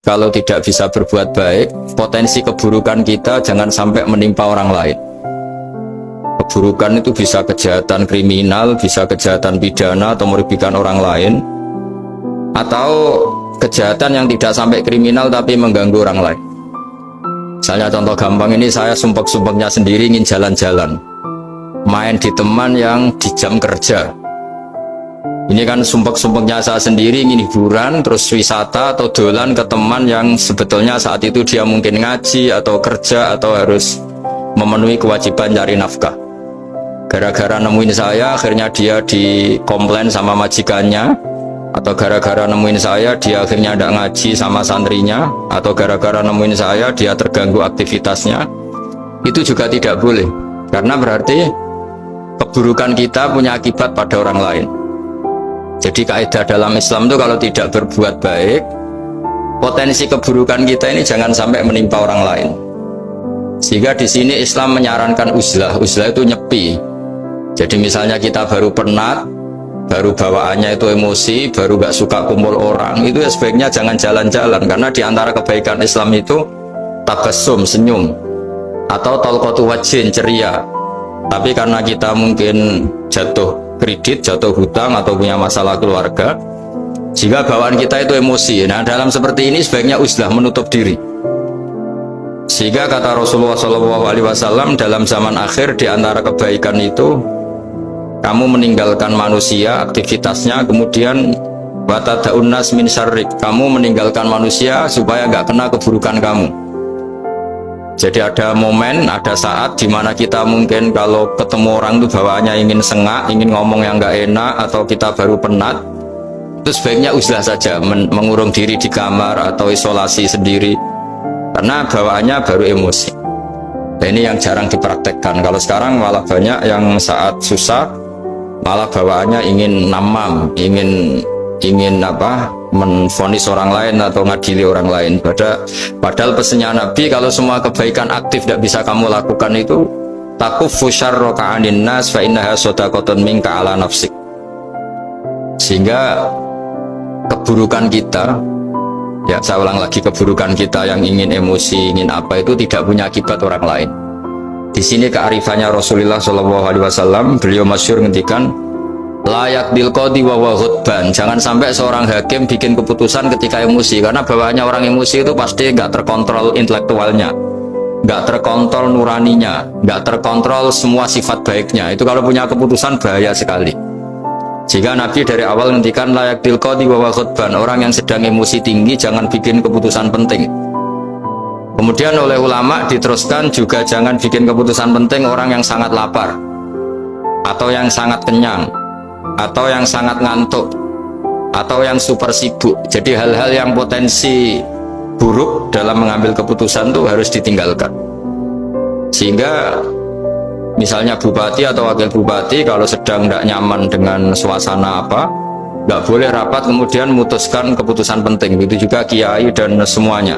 kalau tidak bisa berbuat baik, potensi keburukan kita jangan sampai menimpa orang lain. Keburukan itu bisa kejahatan kriminal, bisa kejahatan pidana atau merugikan orang lain, atau kejahatan yang tidak sampai kriminal tapi mengganggu orang lain. Misalnya contoh gampang ini, saya sumpek-sumpeknya sendiri ingin jalan-jalan, main di teman yang di jam kerja. Ini kan sumpek-sumpeknya saya sendiri ingin hiburan, terus wisata atau dolan ke teman yang sebetulnya saat itu dia mungkin ngaji atau kerja atau harus memenuhi kewajiban cari nafkah. Gara-gara nemuin saya, akhirnya dia dikomplain sama majikannya, atau gara-gara nemuin saya, dia akhirnya tidak ngaji sama santrinya, atau gara-gara nemuin saya, dia terganggu aktivitasnya. Itu juga tidak boleh, karena berarti keburukan kita punya akibat pada orang lain. Jadi kaidah dalam Islam itu kalau tidak berbuat baik, potensi keburukan kita ini jangan sampai menimpa orang lain. Sehingga di sini Islam menyarankan uzlah. Uzlah itu nyepi. Jadi misalnya kita baru penat, baru bawaannya itu emosi, baru gak suka kumpul orang, itu ya sebaiknya jangan jalan-jalan, karena di antara kebaikan Islam itu tabassum, senyum, atau talqatu wajhin, ceria. Tapi karena kita mungkin jatuh kredit, jatuh hutang, atau punya masalah keluarga, jika bawaan kita itu emosi, nah dalam seperti ini sebaiknya uzlah, menutup diri. Sehingga kata Rasulullah SAW, dalam zaman akhir di antara kebaikan itu kamu meninggalkan manusia, aktivitasnya, kemudian watada'un nas min syarrik, kamu meninggalkan manusia supaya nggak kena keburukan kamu. Jadi ada momen, ada saat di mana kita mungkin kalau ketemu orang itu bawaannya ingin sengak, ingin ngomong yang nggak enak, atau kita baru penat, itu sebaiknya uzlah saja, mengurung diri di kamar atau isolasi sendiri, karena bawaannya baru emosi. Nah, ini yang jarang dipraktekkan. Kalau sekarang malah banyak yang saat susah malah bawaannya ingin namam, ingin menvonis orang lain atau ngadili orang lain. Padahal pesannya Nabi, kalau semua kebaikan aktif tidak bisa kamu lakukan itu, takuffu syarraka 'anin nas fa innaha shadaqatun minka 'ala nafsik. Sehingga keburukan kita, ya saya ulang lagi, keburukan kita yang ingin emosi, ingin apa, itu tidak punya akibat orang lain. Di sini kearifannya Rasulullah SAW, beliau masyhur ngendikan, layak dilqodi wa ghadban. Jangan sampai seorang hakim bikin keputusan ketika emosi, karena bawaannya orang emosi itu pasti nggak terkontrol intelektualnya, nggak terkontrol nuraninya, nggak terkontrol semua sifat baiknya. Itu kalau punya keputusan bahaya sekali. Jika Nabi dari awal ngendikan layak dilqodi wa ghadban, orang yang sedang emosi tinggi jangan bikin keputusan penting. Kemudian oleh ulama diteruskan juga jangan bikin keputusan penting orang yang sangat lapar, atau yang sangat kenyang, atau yang sangat ngantuk, atau yang super sibuk. Jadi hal-hal yang potensi buruk dalam mengambil keputusan itu harus ditinggalkan. Sehingga misalnya bupati atau wakil bupati kalau sedang tidak nyaman dengan suasana apa, nggak boleh rapat kemudian memutuskan keputusan penting. Begitu juga kiai dan semuanya.